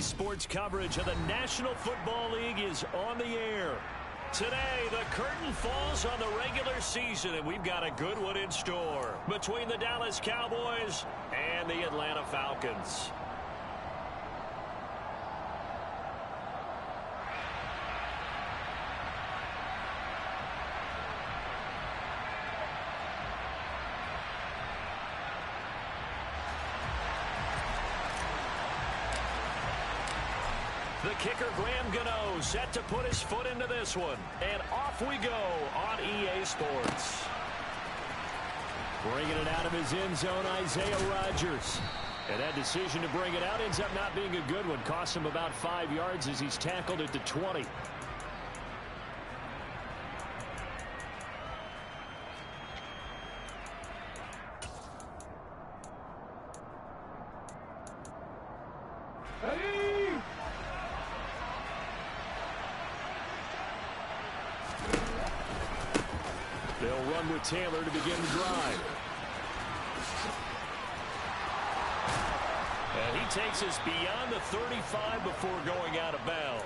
Sports coverage of the National Football League is on the air. Today, the curtain falls on the regular season, and we've got a good one in store between the Dallas Cowboys and the Atlanta Falcons. The kicker, Graham Gano, set to put his foot into this one. And off we go on EA Sports. Bringing it out of his end zone, Isaiah Rodgers. And that decision to bring it out ends up not being a good one. Costs him about 5 yards as he's tackled at the 20. They'll run with Taylor to begin the drive. And he takes us beyond the 35 before going out of bounds.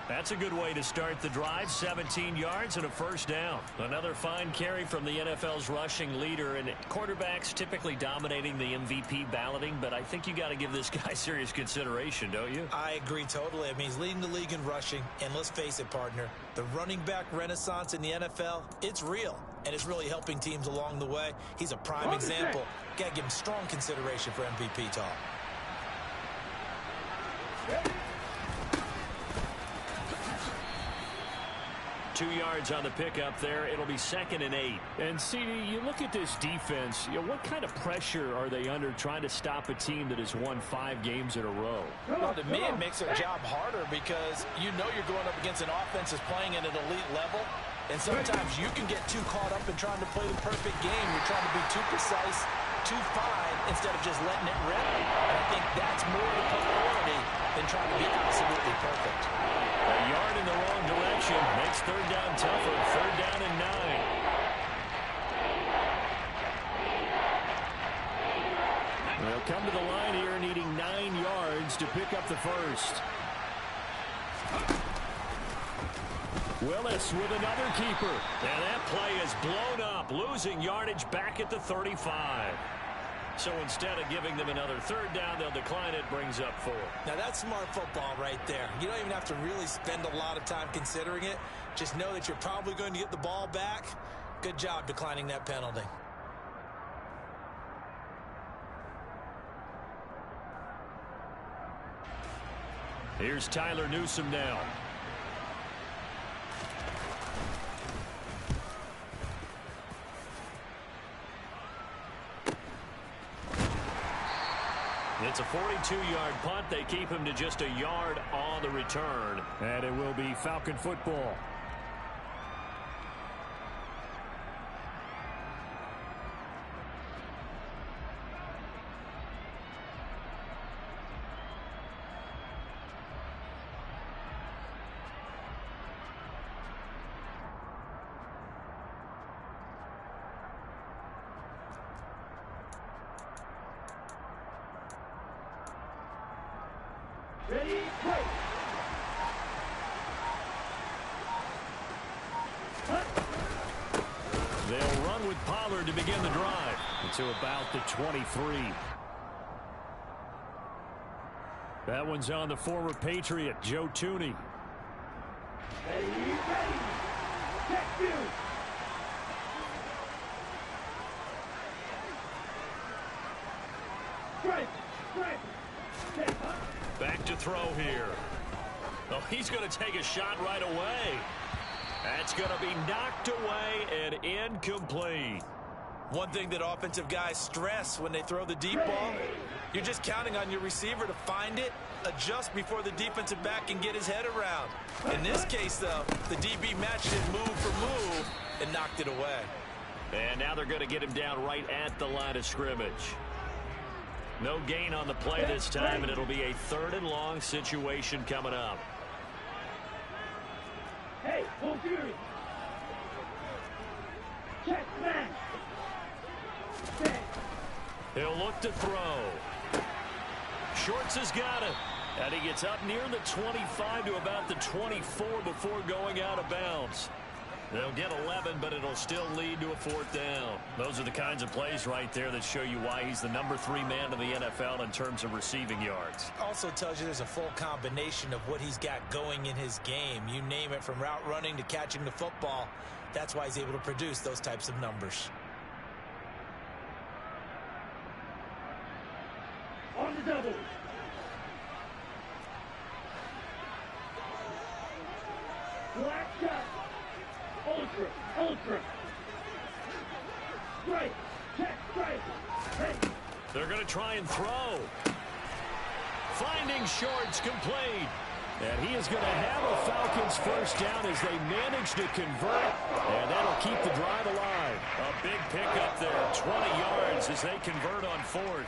That's a good way to start the drive. 17 yards and a first down. Another fine carry from the NFL's rushing leader. And quarterbacks typically dominating the MVP balloting, but I think you got to give this guy serious consideration, don't you? I agree totally. I mean, he's leading the league in rushing. And let's face it, partner, the running back renaissance in the NFL, it's real. And it's really helping teams along the way. He's a prime example. Got to give him strong consideration for MVP talk. Yeah. 2 yards on the pickup there. It'll be 2nd and 8. And, CD, you look at this defense, what kind of pressure are they under trying to stop a team that has won 5 games in a row? Well, to me, it makes their job harder because you know you're going up against an offense that's playing at an elite level. And sometimes you can get too caught up in trying to play the perfect game. You're trying to be too precise, too fine, instead of just letting it rip. And I think that's more the priority than trying to be absolutely perfect. A yard in the wrong direction makes third down tougher. 3rd down and 9. They'll come to the line here needing 9 yards to pick up the first. Willis with another keeper. And that play is blown up, losing yardage back at the 35. So instead of giving them another 3rd down, they'll decline it, brings up 4. Now that's smart football right there. You don't even have to really spend a lot of time considering it. Just know that you're probably going to get the ball back. Good job declining that penalty. Here's Tyler Newsome now. It's a 42-yard punt. They keep him to just a yard on the return. And it will be Falcon football. Ready, play. They'll run with Pollard to begin the drive to about the 23. That one's on the former Patriot, Joe Thuney. Ready, ready. Check you. Strike, strike. Back to throw here. Oh, he's going to take a shot right away. That's going to be knocked away and incomplete. One thing that offensive guys stress when they throw the deep ball, you're just counting on your receiver to find it, adjust before the defensive back can get his head around. In this case, though, the DB matched it move for move and knocked it away. And now they're going to get him down right at the line of scrimmage. No gain on the play this time, and it'll be a 3rd and long situation coming up. Hey, full fury. Check, man. He'll look to throw. Shorts has got it. And he gets up near the 25 to about the 24 before going out of bounds. They'll get 11, but it'll still lead to a 4th down. Those are the kinds of plays right there that show you why he's the number 3 man in the NFL in terms of receiving yards. Also tells you there's a full combination of what he's got going in his game. You name it, from route running to catching the football. That's why he's able to produce those types of numbers. On the double. Black shot. Ultra. Strike. Check. Strike. Hey. They're going to try and throw. Finding shorts, complete. And he is going to have a Falcons first down as they manage to convert. And that'll keep the drive alive. A big pickup there, 20 yards as they convert on 4th.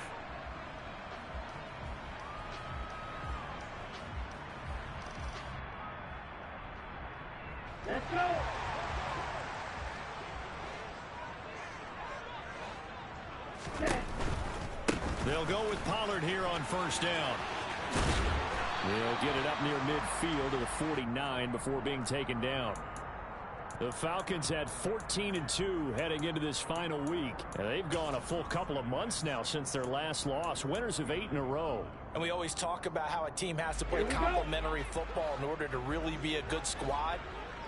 Let's go. They'll go with Pollard here on first down. They'll get it up near midfield to the 49 before being taken down. The Falcons had 14-2 heading into this final week. And they've gone a full couple of months now since their last loss. Winners of 8 in a row. And we always talk about how a team has to play complementary football in order to really be a good squad.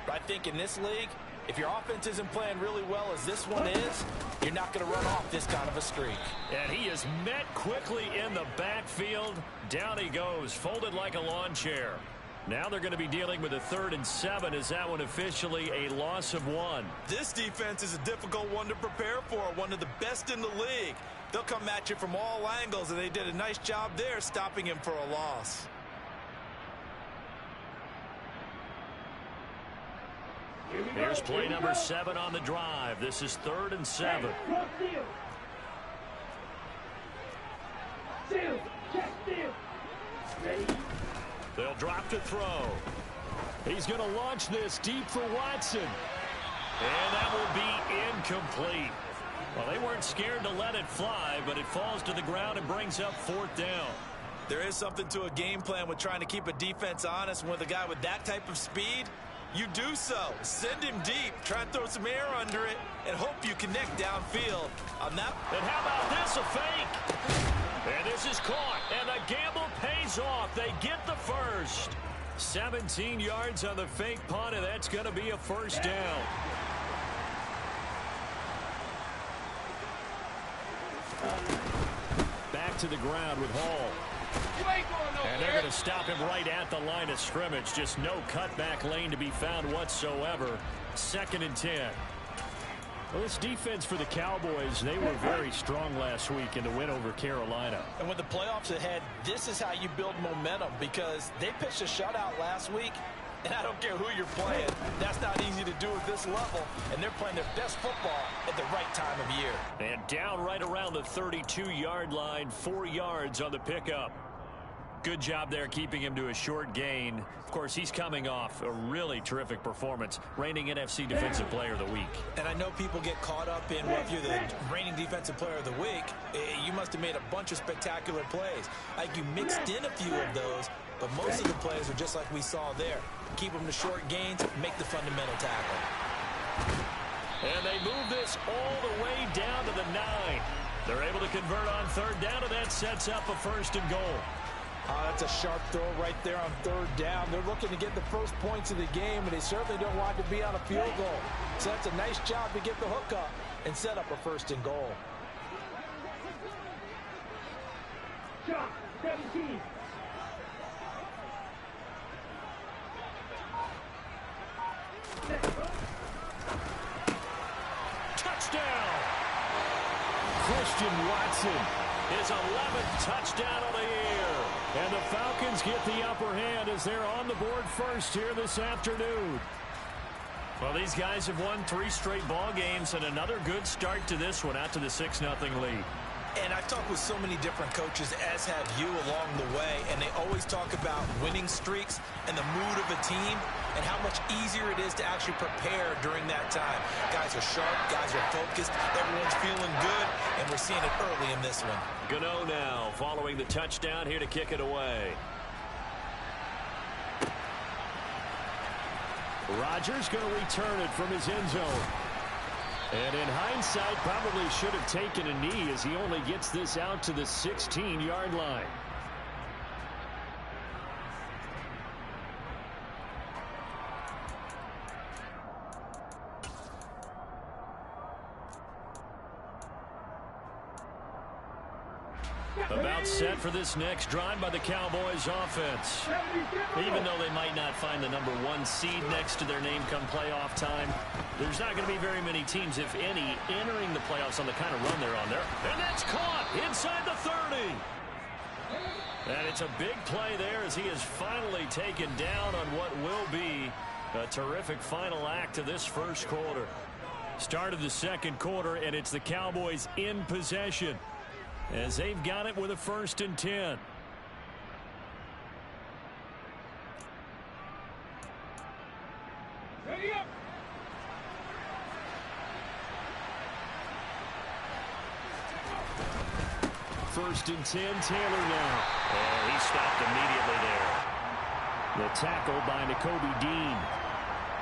But I think in this league, if your offense isn't playing really well as this one is, you're not going to run off this kind of a streak. And he is met quickly in the backfield. Down he goes, folded like a lawn chair. Now they're going to be dealing with a 3rd and 7. Is that one officially a loss of 1? This defense is a difficult one to prepare for, one of the best in the league. They'll come at you from all angles, and they did a nice job there stopping him for a loss. Here's play number 7 on the drive. This is 3rd and 7. Seal. Check. Seal. Ready. They'll drop to throw. He's going to launch this deep for Watson. And that will be incomplete. Well, they weren't scared to let it fly, but it falls to the ground and brings up 4th down. There is something to a game plan with trying to keep a defense honest. With a guy with that type of speed, you do so. Send him deep. Try and throw some air under it and hope you connect downfield. On that. And how about this? A fake. And this is caught. And the gamble pays off. They get the first. 17 yards on the fake punt, and that's going to be a first down. Back to the ground with Hall. And they're going to stop him right at the line of scrimmage. Just no cutback lane to be found whatsoever. 2nd and 10. Well, this defense for the Cowboys, they were very strong last week in the win over Carolina. And with the playoffs ahead, this is how you build momentum, because they pitched a shutout last week, and I don't care who you're playing. That's not easy to do at this level, and they're playing their best football at the right time of year. And down right around the 32-yard line, 4 yards on the pickup. Good job there keeping him to a short gain. Of course, he's coming off a really terrific performance, reigning NFC Defensive Player of the Week. And I know people get caught up in, well, if you're the reigning Defensive Player of the Week, you must have made a bunch of spectacular plays. Like, you mixed in a few of those, but most of the plays are just like we saw there. Keep them to short gains, make the fundamental tackle. And they move this all the way down to the 9. They're able to convert on 3rd down, and that sets up a 1st and goal. That's a sharp throw right there on 3rd down. They're looking to get the first points of the game, and they certainly don't want to be on a field goal. So that's a nice job to get the hook up and set up a 1st and goal. Shot. 17. Touchdown! Christian Watson, his 11th touchdown of the year. And the Falcons get the upper hand as they're on the board first here this afternoon. Well, these guys have won 3 straight ball games, and another good start to this one out to the 6-0 lead. And I've talked with so many different coaches, as have you, along the way, and they always talk about winning streaks and the mood of a team and how much easier it is to actually prepare during that time. Guys are sharp, guys are focused, everyone's feeling good, and we're seeing it early in this one. Gano now following the touchdown here to kick it away. Rodgers going to return it from his end zone. And in hindsight, probably should have taken a knee as he only gets this out to the 16-yard line. About set for this next drive by the Cowboys offense. Even though they might not find the #1 seed next to their name come playoff time, there's not going to be very many teams, if any, entering the playoffs on the kind of run they're on there. And that's caught inside the 30. And it's a big play there as he is finally taken down on what will be a terrific final act of this first quarter. Start of the second quarter, and it's the Cowboys in possession, as they've got it with a 1st and 10. Ready up. First and 10, Taylor now. And he stopped immediately there. The tackle by Nakobe Dean.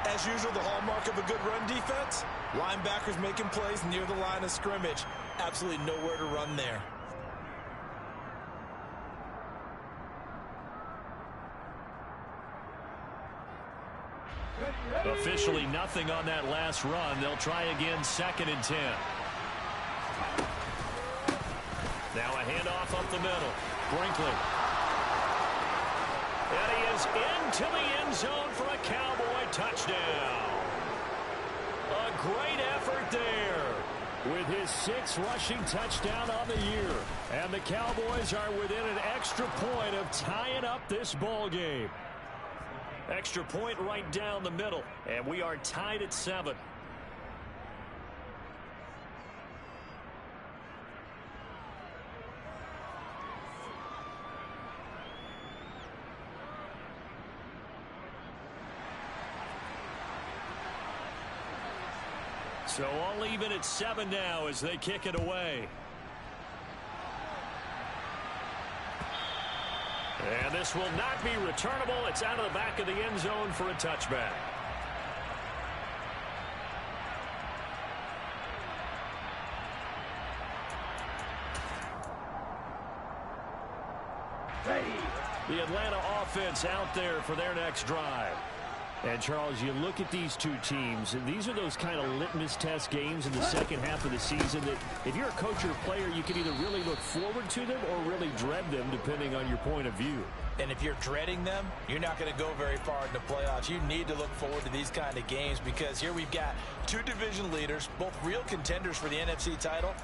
As usual, the hallmark of a good run defense, linebackers making plays near the line of scrimmage. Absolutely nowhere to run there. Officially nothing on that last run. They'll try again, 2nd and 10. Now a handoff up the middle. Brinkley. And he is into the end zone for a Cowboy touchdown. A great effort there with his 6th rushing touchdown on the year. And the Cowboys are within an extra point of tying up this ball game. Extra point right down the middle, and we are tied at 7. So all even at 7 now as they kick it away. And this will not be returnable. It's out of the back of the end zone for a touchback. The Atlanta offense out there for their next drive. And, Charles, you look at these two teams, and these are those kind of litmus test games in the second half of the season that if you're a coach or a player, you can either really look forward to them or really dread them, depending on your point of view. And if you're dreading them, you're not going to go very far in the playoffs. You need to look forward to these kind of games because here we've got two division leaders, both real contenders for the NFC title.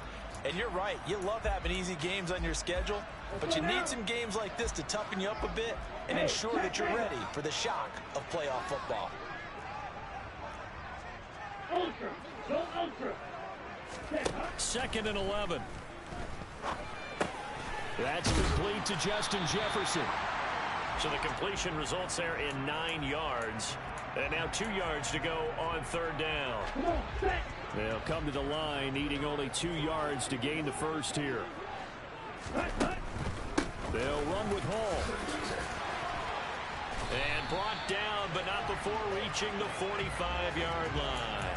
And you're right, you love having easy games on your schedule, but you need some games like this to toughen you up a bit and ensure that you're ready for the shock of playoff football. Ultra. Go ultra. 2nd and 11. That's complete to Justin Jefferson. So the completion results there in 9 yards. And now 2 yards to go on 3rd down. Come on, set. They'll come to the line, needing only 2 yards to gain the first here. They'll run with Hall. And brought down, but not before reaching the 45-yard line.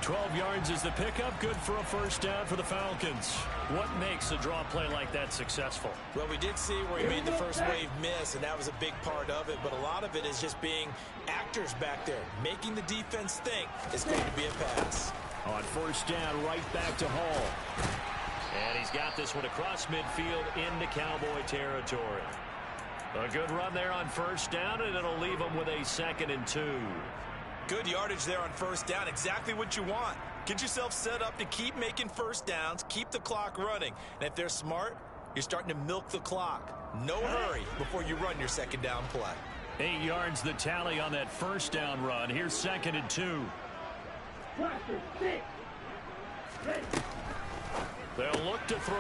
12 yards is the pickup. Good for a 1st down for the Falcons. What makes a draw play like that successful? Well, we did see where he made the first wave miss, and that was a big part of it. But a lot of it is just being actors back there, making the defense think it's going to be a pass. On 1st down, right back to Hall. And he's got this one across midfield into Cowboy territory. A good run there on 1st down, and it'll leave him with a 2nd and 2. Good yardage there on 1st down. Exactly what you want. Get yourself set up to keep making 1st downs, keep the clock running. And if they're smart, you're starting to milk the clock. No hurry before you run your 2nd down play. 8 yards the tally on that 1st down run. Here's 2nd and 2. They'll look to throw.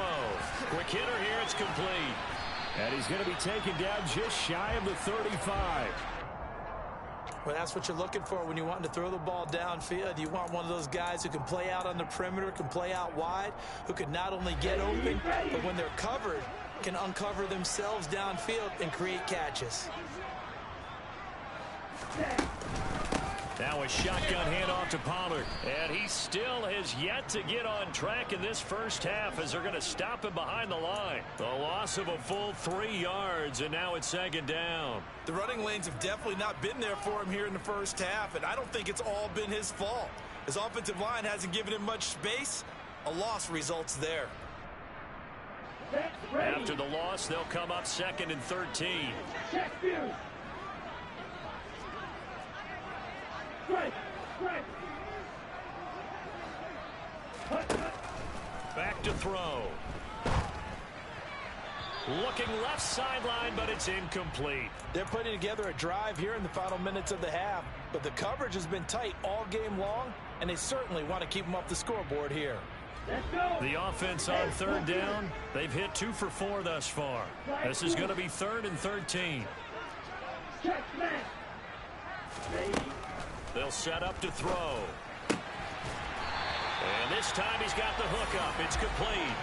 Quick hitter here. It's complete. And he's going to be taken down just shy of the 35. Well, that's what you're looking for when you want to throw the ball downfield. You want one of those guys who can play out on the perimeter, can play out wide, who can not only get open, but when they're covered, can uncover themselves downfield and create catches. Now a shotgun handoff to Pollard. And he still has yet to get on track in this first half as they're going to stop him behind the line. The loss of a full 3 yards, and now it's second down. The running lanes have definitely not been there for him here in the first half, and I don't think it's all been his fault. His offensive line hasn't given him much space. A loss results there. After the loss, they'll come up 2nd and 13. Back to throw. Looking left sideline, but it's incomplete. They're putting together a drive here in the final minutes of the half, but the coverage has been tight all game long, and they certainly want to keep them off the scoreboard here. The offense on 3rd down. They've hit 2 for 4 thus far. This is going to be 3rd and 13. They'll set up to throw. And this time he's got the hook up. It's complete.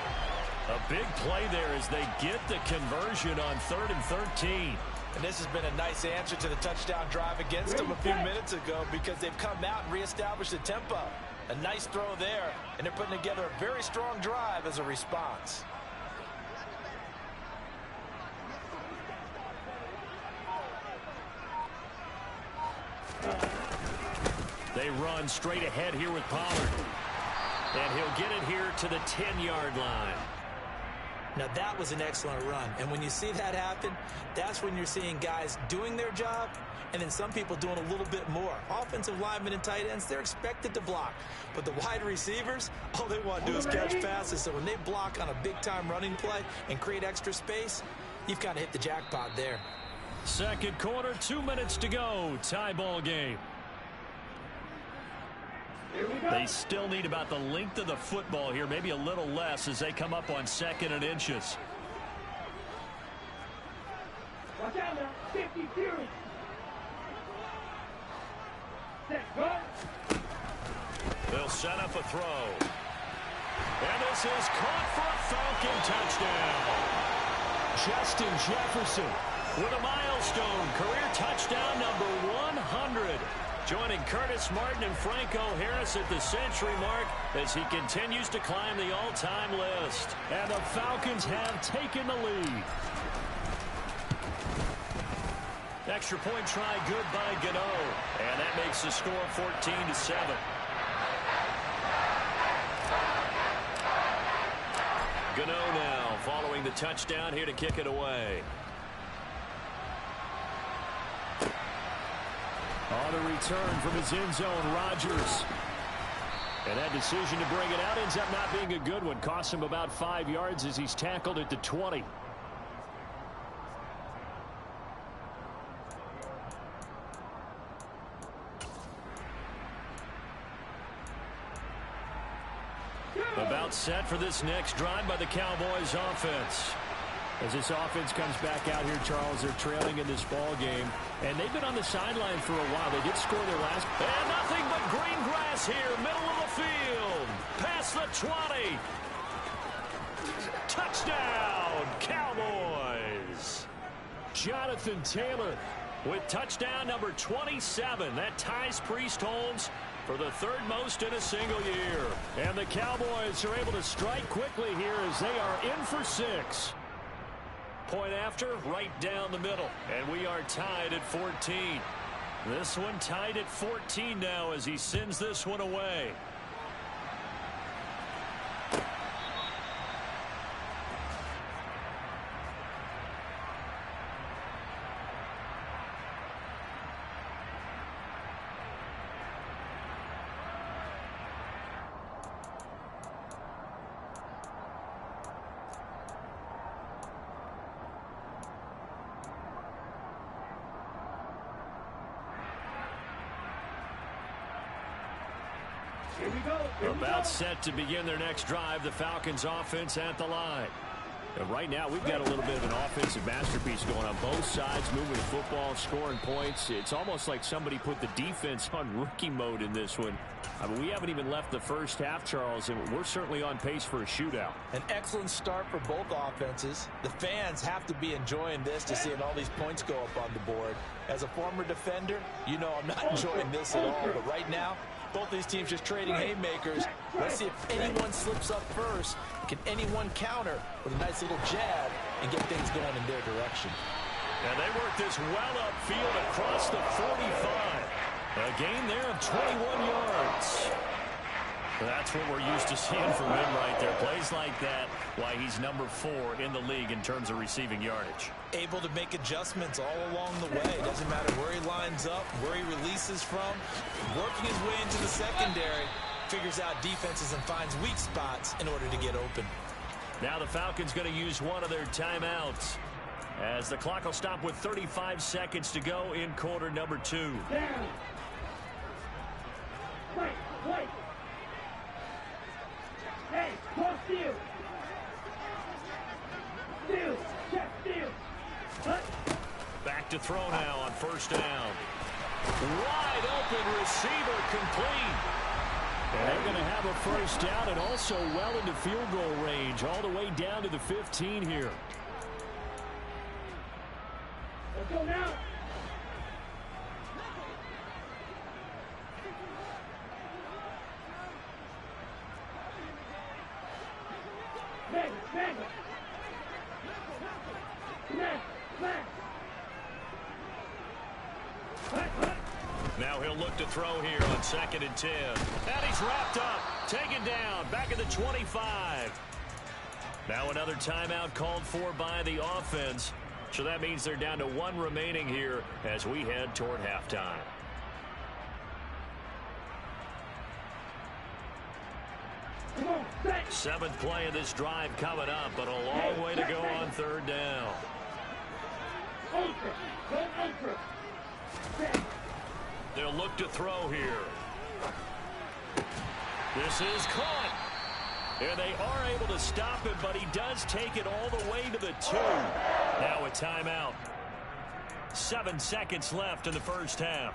A big play there as they get the conversion on 3rd and 13. And this has been a nice answer to the touchdown drive against them a few minutes ago because they've come out and reestablished the tempo. A nice throw there, and they're putting together a very strong drive as a response. They run straight ahead here with Pollard. And he'll get it here to the 10-yard line. Now that was an excellent run, and when you see that happen, that's when you're seeing guys doing their job and then some people doing a little bit more. Offensive linemen and tight ends, they're expected to block, but the wide receivers, all they want to do is catch passes. So when they block on a big-time running play and create extra space, you've kind of hit the jackpot there. Second quarter, 2 minutes to go. Tie ball game. They still need about the length of the football here, maybe a little less as they come up on 2nd and inches. Watch out now, 50 Fury. They'll set up a throw. And this is caught for a Falcon touchdown. Justin Jefferson with a milestone career touchdown number 100. Joining Curtis Martin and Franco Harris at the century mark as he continues to climb the all-time list. And the Falcons have taken the lead. Extra point try good by Gano. And that makes the score 14-7. Gano now following the touchdown here to kick it away. On the return from his end zone, Rodgers. And that decision to bring it out ends up not being a good one. Costs him about 5 yards as he's tackled at the 20. About set for this next drive by the Cowboys offense. As this offense comes back out here, Charles, they're trailing in this ball game, and they've been on the sideline for a while. They did score their last. And nothing but green grass here, middle of the field. Past the 20. Touchdown, Cowboys. Jonathan Taylor with touchdown number 27. That ties Priest Holmes for the 3rd most in a single year. And the Cowboys are able to strike quickly here as they are in for 6. Point after, right down the middle. And we are tied at 14. This one tied at 14 now as he sends this one away. About set to begin their next drive, the Falcons offense at the line. And right now, we've got a little bit of an offensive masterpiece going on both sides, moving the football, scoring points. It's almost like somebody put the defense on rookie mode in this one. I mean, we haven't even left the first half, Charles, and we're certainly on pace for a shootout. An excellent start for both offenses. The fans have to be enjoying this to seeing all these points go up on the board. As a former defender, you know I'm not enjoying this at all. But right now, both these teams just trading haymakers. Let's see if anyone slips up first. Can anyone counter with a nice little jab and get things going in their direction? And they work this well upfield across the 45. A gain there of 21 yards. That's what we're used to seeing from him right there. Plays like that, why he's number 4 in the league in terms of receiving yardage. Able to make adjustments all along the way. Doesn't matter where he lines up, where he releases from. Working his way into the secondary. Figures out defenses and finds weak spots in order to get open. Now the Falcons going to use one of their timeouts, as the clock will stop with 35 seconds to go in quarter number 2. Down. Wait. Hey, cross steal. Steal. Check steal. Huh? Back to throw now on first down. Wide open receiver, complete. And they're going to have a first down and also well into field goal range, all the way down to the 15 here. Let's go now. Bang. Now he'll look to throw here on 2nd and 10. And he's wrapped up, taken down, back at the 25. Now another timeout called for by the offense. So that means they're down to 1 remaining here as we head toward halftime. Come on, 7th play of this drive coming up, but a long way to go on 3rd down. Ultra. Go ultra. They'll look to throw here. This is caught. And they are able to stop him, but he does take it all the way to the 2. Now a timeout. 7 seconds left in the first half.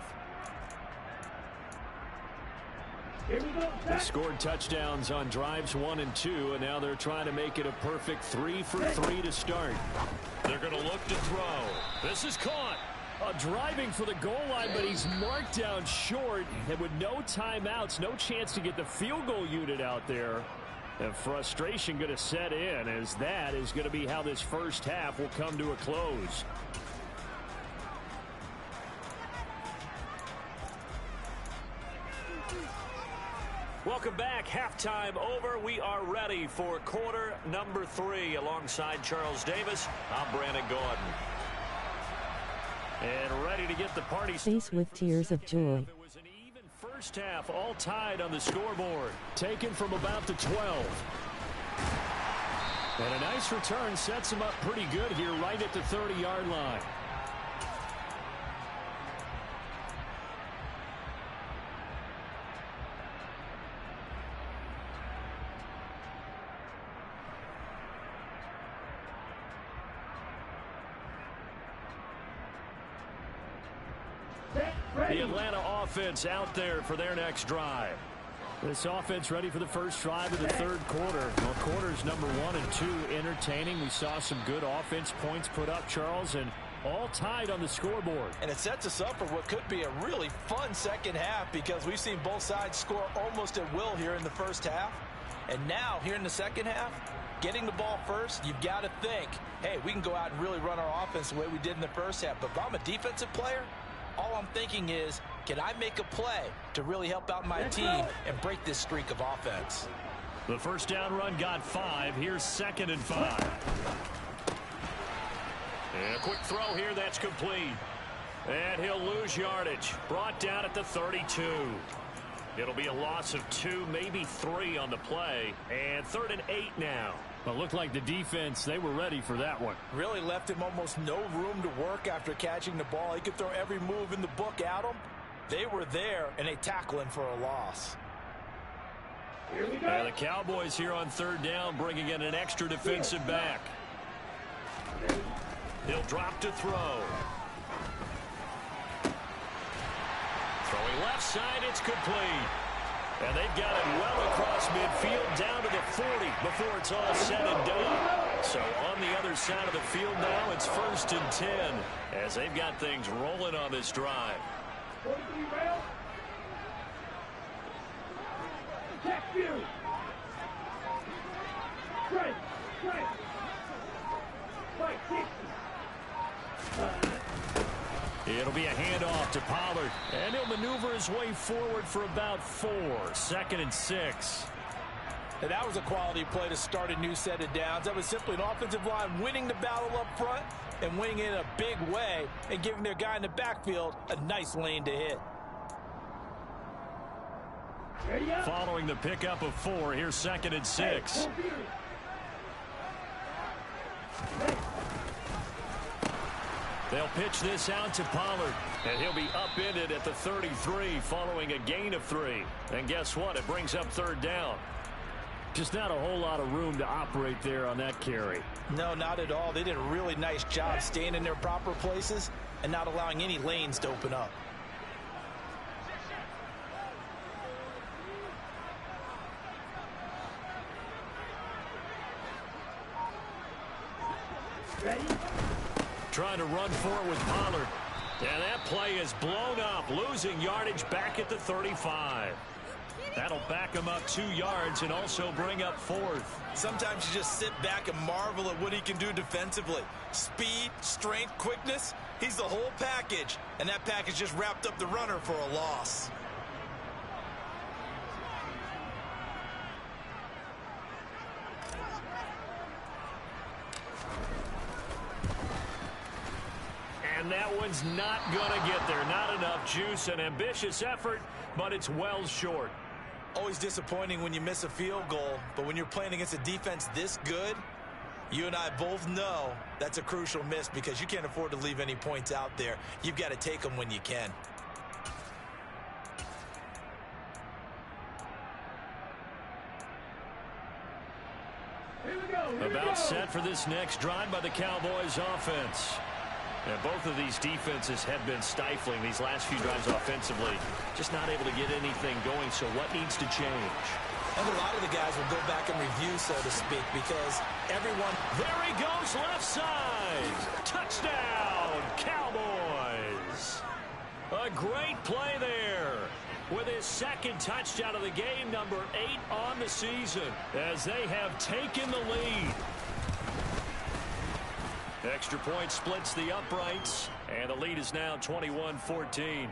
Here we go. They scored touchdowns on drives 1 and 2, and now they're trying to make it a perfect 3 for 3 to start. They're going to look to throw. This is caught. Driving for the goal line, but he's marked down short. And with no timeouts, no chance to get the field goal unit out there. And frustration going to set in, as that is going to be how this first half will come to a close. Welcome back. Halftime over. We are ready for quarter number 3. Alongside Charles Davis, I'm Brandon Gordon. And ready to get the party faced with tears of joy. It was an even first half, all tied on the scoreboard. Taken from about the 12. And a nice return sets him up pretty good here right at the 30-yard line. The Atlanta offense out there for their next drive. This offense ready for the first drive of the 3rd quarter. Well, quarters number 1 and 2 entertaining. We saw some good offense points put up, Charles, and all tied on the scoreboard. And it sets us up for what could be a really fun second half, because we've seen both sides score almost at will here in the first half. And now, here in the second half, getting the ball first, you've got to think, hey, we can go out and really run our offense the way we did in the first half. But if I'm a defensive player, all I'm thinking is, can I make a play to really help out my team and break this streak of offense? The first down run got 5. Here's 2nd and 5. And a quick throw here, that's complete. And he'll lose yardage. Brought down at the 32. It'll be a loss of 2, maybe 3 on the play. And 3rd and 8 now. Well, it looked like the defense, they were ready for that one. Really left him almost no room to work after catching the ball. He could throw every move in the book at him. They were there, and they tackle him for a loss. Here we go. And the Cowboys here on 3rd down, bringing in an extra defensive back. He'll drop to throw. Throwing left side, it's complete. And they've got it well across midfield down to the 40 before it's all said and done. So on the other side of the field now, it's 1st and 10 as they've got things rolling on this drive. Check view. Strike. Fight 60. It'll be a handoff to Pollard, and he'll maneuver his way forward for about 4. 2nd and 6. And that was a quality play to start a new set of downs. That was simply an offensive line winning the battle up front and winning it in a big way and giving their guy in the backfield a nice lane to hit. Following the pickup of 4, here's 2nd and 6. They'll pitch this out to Pollard, and he'll be upended at the 33 following a gain of 3. And guess what? It brings up 3rd down. Just not a whole lot of room to operate there on that carry. No, not at all. They did a really nice job staying in their proper places and not allowing any lanes to open up. Ready? Trying to run forward with Pollard. And that play is blown up, losing yardage back at the 35. That'll back him up 2 yards and also bring up 4th. Sometimes you just sit back and marvel at what he can do defensively. Speed, strength, quickness, he's the whole package. And that package just wrapped up the runner for a loss. And that one's not going to get there. Not enough juice. An ambitious effort, but it's well short. Always disappointing when you miss a field goal, but when you're playing against a defense this good, you and I both know that's a crucial miss because you can't afford to leave any points out there. You've got to take them when you can. Here we go. About set for this next drive by the Cowboys offense. And both of these defenses have been stifling these last few drives offensively. Just not able to get anything going, so what needs to change? And a lot of the guys will go back and review, so to speak, because everyone... There he goes, left side. Touchdown, Cowboys. A great play there with his 2nd touchdown of the game, number 8 on the season, as they have taken the lead. Extra point splits the uprights, and the lead is now 21-14.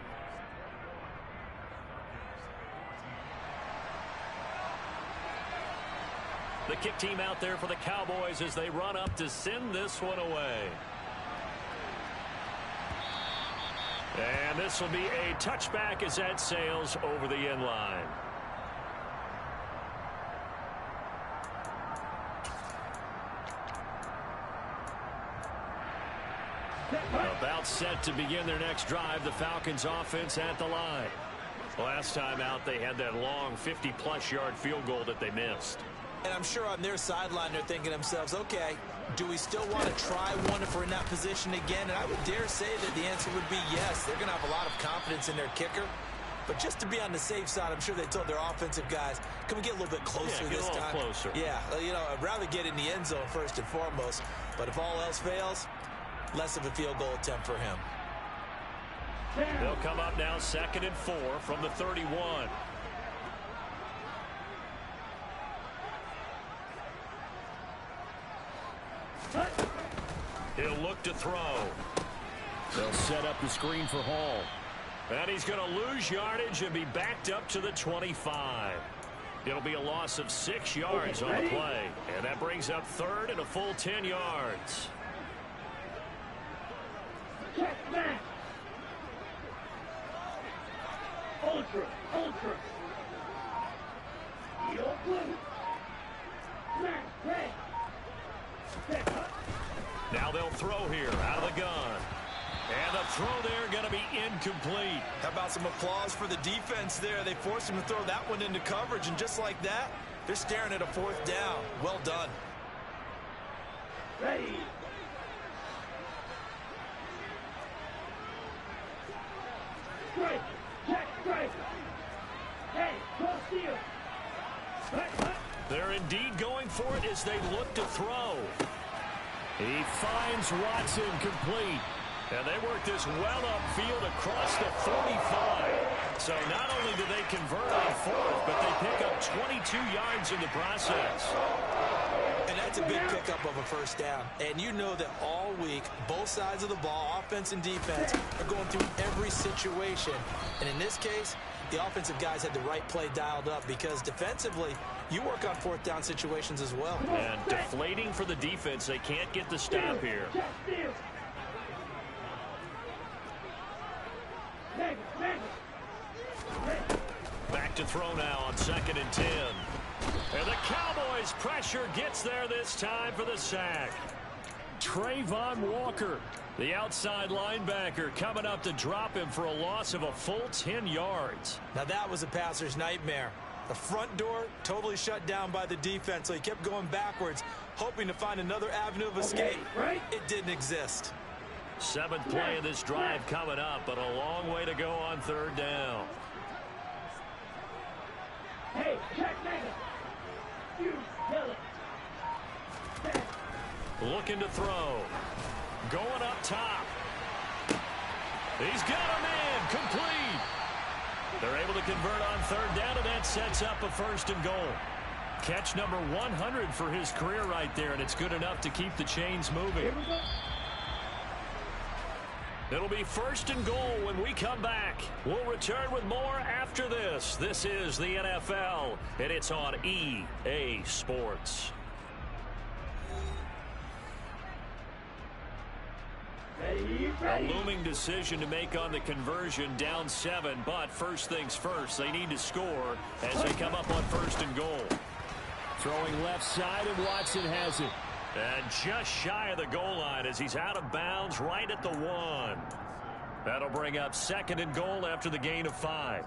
The kick team out there for the Cowboys as they run up to send this one away. And this will be a touchback as that sails over the end line. About set to begin their next drive. The Falcons offense at the line. Last time out, they had that long 50-plus yard field goal that they missed. And I'm sure on their sideline they're thinking to themselves, okay, do we still want to try one if we're in that position again? And I would dare say that the answer would be yes. They're going to have a lot of confidence in their kicker. But just to be on the safe side, I'm sure they told their offensive guys, can we get a little bit closer this time? Get a little closer. Yeah, you know, I'd rather get in the end zone first and foremost. But if all else fails, less of a field goal attempt for him. They'll come up now 2nd and 4 from the 31. He'll look to throw. They'll set up the screen for Hall. And he's going to lose yardage and be backed up to the 25. It'll be a loss of 6 yards on the play. And that brings up 3rd and a full 10 yards. Check back. Ultra. Yo, blue. Smash, play. Set up. Now they'll throw here out of the gun. And the throw there going to be incomplete. How about some applause for the defense there? They forced him to throw that one into coverage, and just like that, they're staring at a 4th down. Well done. Ready. strike. Check strike. Hey, cross field. They're indeed going for it as they look to throw. He finds Watson complete. And they work this well upfield across the 45. So not only do they convert on fourth, but they pick up 22 yards in the process. And that's a big pickup of a first down. And you know that all week, both sides of the ball, offense and defense, are going through every situation. And in this case, the offensive guys had the right play dialed up because defensively, you work on fourth down situations as well. And deflating for the defense. They can't get the stop here. Back to throw now on 2nd and 10. And the Cowboys pressure gets there this time for the sack. Trayvon Walker, the outside linebacker, coming up to drop him for a loss of a full 10 yards. Now that was a passer's nightmare. The front door totally shut down by the defense, so he kept going backwards, hoping to find another avenue of escape. It didn't exist. 7th play of this drive coming up, but a long way to go on 3rd down. Hey, check mega. You tell it. Looking to throw. Going up top. He's got a man complete. They're able to convert on 3rd down, and that sets up a 1st and goal. Catch number 100 for his career right there, and it's good enough to keep the chains moving. It'll be 1st and goal when we come back. We'll return with more after this. This is the NFL, and it's on EA Sports. A looming decision to make on the conversion, down 7, but first things first, they need to score as they come up on 1st and goal. Throwing left side, and Watson has it. And just shy of the goal line as he's out of bounds right at the 1. That'll bring up 2nd and goal after the gain of 5.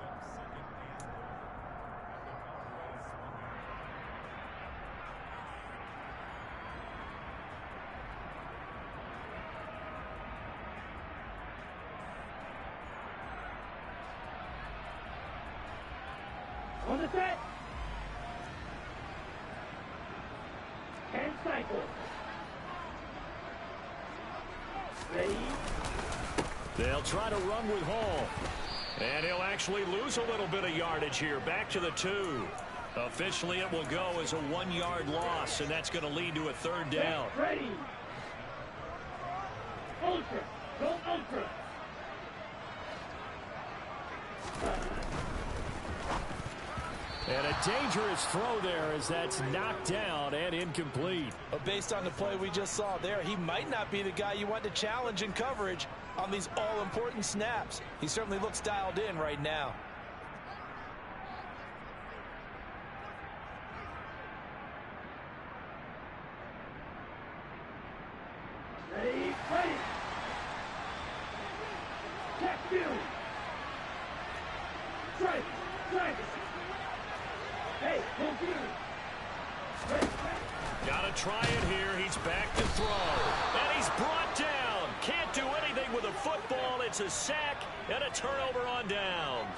On the set. And cycle. Ready? They'll try to run with Hall. And he'll actually lose a little bit of yardage here. Back to the 2. Officially, it will go as a 1-yard loss, and that's going to lead to a 3rd down. Ready. Ultra. Go ultra. And a dangerous throw there as that's knocked down and incomplete. But based on the play we just saw there, he might not be the guy you want to challenge in coverage on these all-important snaps. He certainly looks dialed in right now. Ready, ready. Check you. Strike, strike. Hey, Got to try it here. He's back to throw. And he's brought down. Can't do anything with a football. It's a sack and a turnover on downs.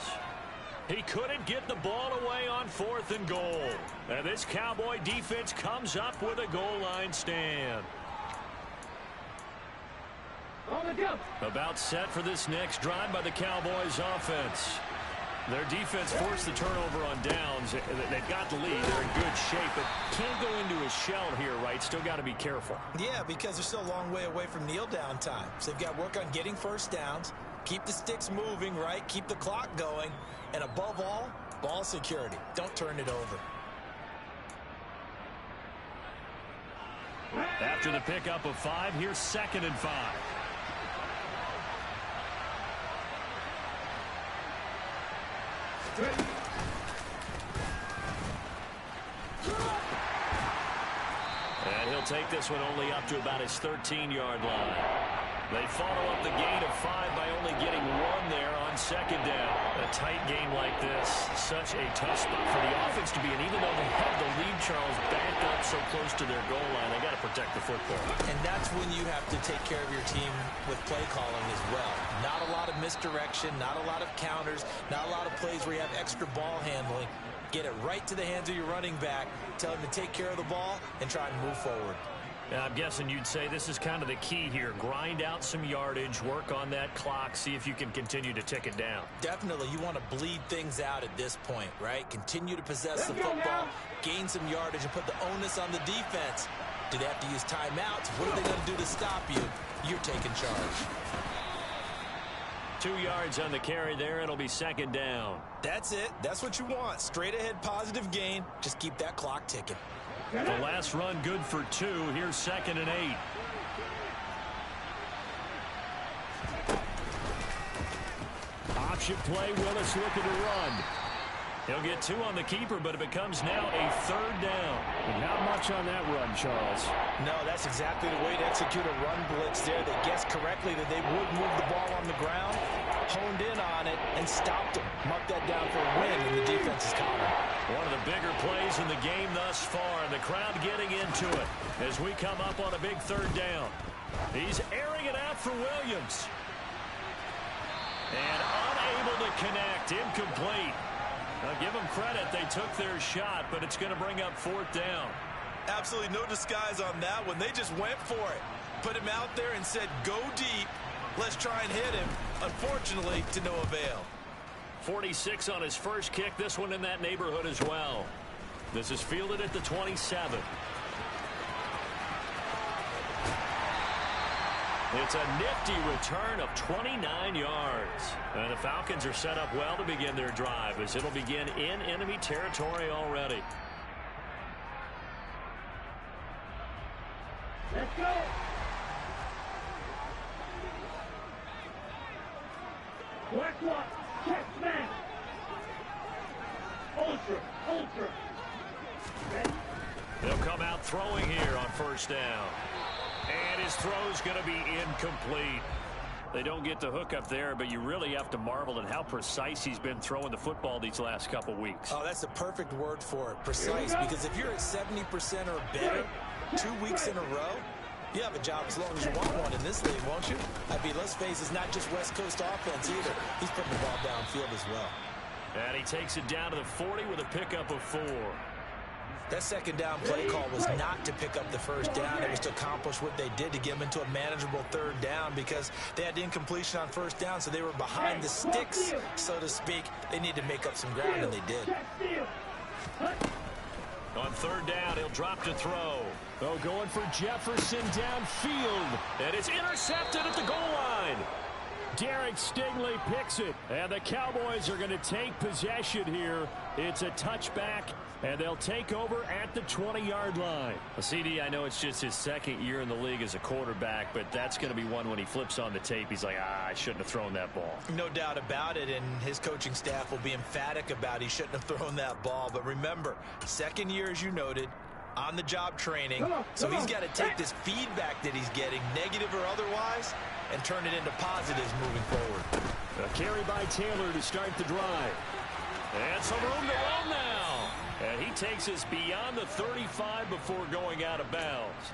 He couldn't get the ball away on 4th and goal. And this Cowboy defense comes up with a goal line stand. on the jump. About set for this next drive by the Cowboys offense. Their defense forced the turnover on downs. They've got the lead. They're in good shape, but can't go into a shell here, right? Still got to be careful. Yeah, because they're still a long way away from kneel down time. So they've got to work on getting first downs, keep the sticks moving, right? Keep the clock going. And above all, ball security. Don't turn it over. After the pickup of 5, here's 2nd and 5. And he'll take this one only up to about his 13-yard line. They follow up the gain of 5 by only getting 1 there on 2nd down. A tight game like this, such a tough spot for the offense to be in. Even though they have the lead Charles, backed up so close to their goal line, they got to protect the football. And that's when you have to take care of your team with play calling as well. Not a lot of misdirection, not a lot of counters, not a lot of plays where you have extra ball handling. Get it right to the hands of your running back, tell him to take care of the ball, and try and move forward. Now, I'm guessing you'd say this is kind of the key here. Grind out some yardage, work on that clock, see if you can continue to tick it down. Definitely, you want to bleed things out at this point, right? Continue to possess the football, gain some yardage, and put the onus on the defense. Do they have to use timeouts? What are they going to do to stop you? You're taking charge. 2 yards on the carry there. It'll be second down. That's it. That's what you want. Straight ahead positive gain. Just keep that clock ticking. The last run good for 2. Here's 2nd and 8. Option play. Willis looking to run. He'll get 2 on the keeper, but it becomes now a 3rd down. And not much on that run, Charles. No, that's exactly the way to execute a run blitz there. They guessed correctly that they would move the ball on the ground, honed in on it, and stopped them. Marked that down for a win, and the defense is caught him. One of the bigger plays in the game thus far, and the crowd getting into it as we come up on a big 3rd down. He's airing it out for Williams. And unable to connect. Incomplete. Now, give them credit. They took their shot, but it's going to bring up 4th down. Absolutely no disguise on that one. They just went for it. Put him out there and said, go deep. Let's try and hit him. Unfortunately, to no avail. 46 on his first kick. This one in that neighborhood as well. This is fielded at the 27. It's a nifty return of 29 yards. And the Falcons are set up well to begin their drive as it'll begin in enemy territory already. Let's go. Black one. Check man. Ultra. Ready? They'll come out throwing here on 1st down. And his throw's going to be incomplete. They don't get the hook up there, but you really have to marvel at how precise he's been throwing the football these last couple weeks. Oh, that's the perfect word for it, precise, because if you're at 70% or better 2 weeks in a row, you have a job as long as you want one in this league, won't you? I mean, let's face it, it's not just West Coast offense either. He's putting the ball downfield as well. And he takes it down to the 40 with a pickup of 4. That 2nd down play call was not to pick up the 1st down. It was to accomplish what they did to get them into a manageable 3rd down because they had incompletion on 1st down, so they were behind the sticks, so to speak. They need to make up some ground, and they did. On 3rd down, he'll drop to throw. Oh, going for Jefferson downfield. And it's intercepted at the goal line. Derek Stingley picks it. And the Cowboys are going to take possession here. It's a touchback, and they'll take over at the 20-yard line. Well, CD, I know it's just his 2nd year in the league as a quarterback, but that's going to be one when he flips on the tape. He's like, I shouldn't have thrown that ball. No doubt about it, and his coaching staff will be emphatic about he shouldn't have thrown that ball. But remember, 2nd year, as you noted, on-the-job training, so he's got to take this feedback that he's getting, negative or otherwise, and turn it into positives moving forward. A carry by Taylor to start the drive. And some room to run now. And he takes us beyond the 35 before going out of bounds.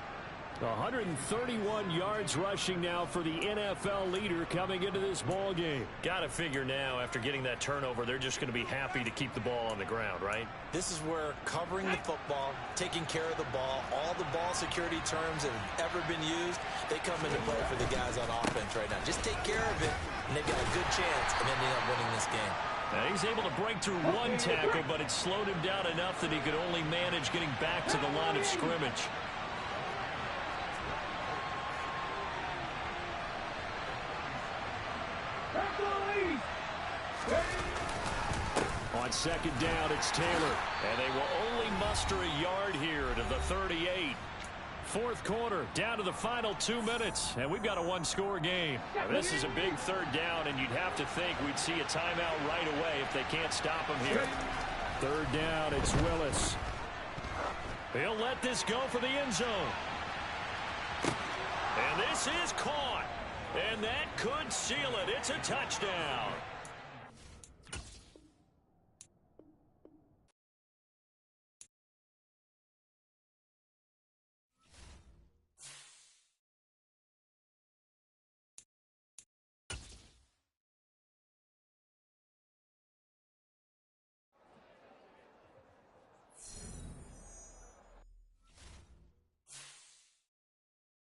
131 yards rushing now for the NFL leader coming into this ball game. Got to figure now, after getting that turnover, they're just going to be happy to keep the ball on the ground, right? This is where covering the football, taking care of the ball, all the ball security terms that have ever been used, they come into play for the guys on offense right now. Just take care of it, and they've got a good chance of ending up winning this game. Now he's able to break through one tackle, but it slowed him down enough that he could only manage getting back to the line of scrimmage. On 2nd down, it's Taylor. And they will only muster a yard here to the 38. 4th quarter, down to the final 2 minutes. And we've got a one-score game. Now, this is a big 3rd down, and you'd have to think we'd see a timeout right away if they can't stop him here. 3rd down, it's Willis. He'll let this go for the end zone. And this is caught. And that could seal it. It's a touchdown.